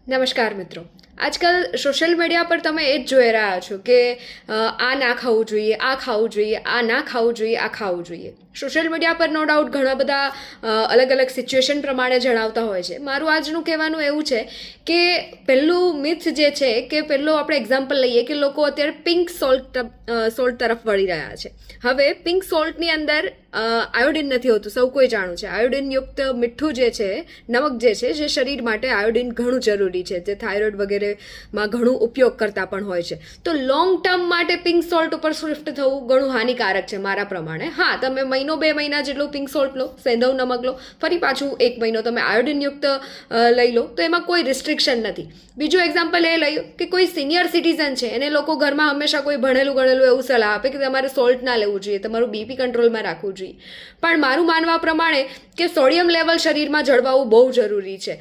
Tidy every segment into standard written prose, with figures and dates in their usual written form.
નમસ્કાર મિત્રો. આજકાલ સોશિયલ મીડિયા પર તમે એ જ જોઈ રહ્યા છો કે આ ના ખાવું જોઈએ, આ ખાવું જોઈએ, આ ના ખાવું જોઈએ, આ ખાવું જોઈએ. સોશિયલ મીડિયા પર નો ડાઉટ ઘણા બધા અલગ અલગ સિચ્યુએશન પ્રમાણે જણાવતા હોય છે. મારું આજનું કહેવાનું એવું છે કે પહેલું મિથ જે છે કે પહેલું આપણે એક્ઝામ્પલ લઈએ કે લોકો અત્યારે પિંક સોલ્ટ તરફ વળી રહ્યા છે. હવે પિંક સોલ્ટની અંદર આયોડિન નથી હોતું, સૌ કોઈ જાણું છે. આયોડિનયુક્ત મીઠું જે છે, નમક જે છે, જે શરીર માટે આયોડિન ઘણું જરૂરી છે, જે થાઇરોઇડ વગેરેમાં ઘણું ઉપયોગ કરતા પણ હોય છે. તો લોંગ ટર્મ માટે પિંક સોલ્ટ ઉપર શિફ્ટ થવું ઘણું હાનિકારક છે મારા પ્રમાણે. હા, તમે 1-2 મહિના જેટલું પિંક સોલ્ટ લો, સેંધવ નમક લો, ફરી પાછું 1 મહિનો તમે આયોડિનયુક્ત લઈ લો, તો એમાં કોઈ રિસ્ટ્રિક્શન નથી. બીજું એક્ઝામ્પલ એ લઈએ કે કોઈ સિનિયર સિટીઝન છે, એને લોકો ઘરમાં હંમેશા કોઈ ભણેલું ગણેલું એવું સલાહ આપે કે તમારે સોલ્ટ ના લેવું જોઈએ, તમારું બીપી કંટ્રોલમાં રાખવું જોઈએ. પણ મારું માનવા પ્રમાણે કે સોડિયમ લેવલ શરીરમાં જળવાવું બહુ જરૂરી છે.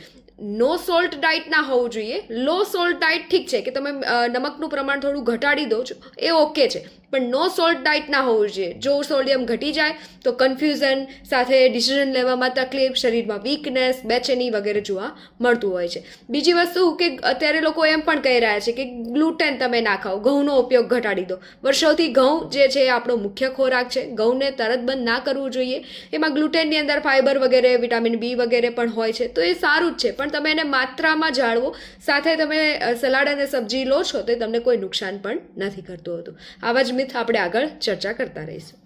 નો સોલ્ટ ડાયટ ના હોવું જોઈએ. લો સોલ્ટ ડાયટ ઠીક છે કે તમે નમકનું પ્રમાણ થોડું ઘટાડી દો છો, એ ઓકે છે, પણ નો સોલ્ટ ડાયટ ના હોવું જોઈએ. જો સોડિયમ ઘટી જાય તો કન્ફ્યુઝન સાથે ડિસિઝન લેવામાં તકલીફ, શરીરમાં વીકનેસ, બેચેની વગેરે જોવા મળતું હોય છે. બીજી વસ્તુ કે અત્યારે લોકો એમ પણ કહી રહ્યા છે કે ગ્લુટેન તમે ના ખાઓ, ઘઉંનો ઉપયોગ ઘટાડી દો. વર્ષોથી ઘઉં જે છે એ આપણો મુખ્ય ખોરાક છે. ઘઉંને તરત બંધ ના કરવું જોઈએ. એમાં ગ્લુટેનની અંદર ફાઇબર વગેરે, વિટામિન બી વગેરે પણ હોય છે, તો એ સારું જ છે, પણ તમે એને માત્રામાં જાળવો. સાથે તમે સલાડ અને સબ્જી લો છો તો તમને કોઈ નુકસાન પણ નથી કરતું હતું. આવા જ મિથ આપણે આગળ ચર્ચા કરતા રહીશું.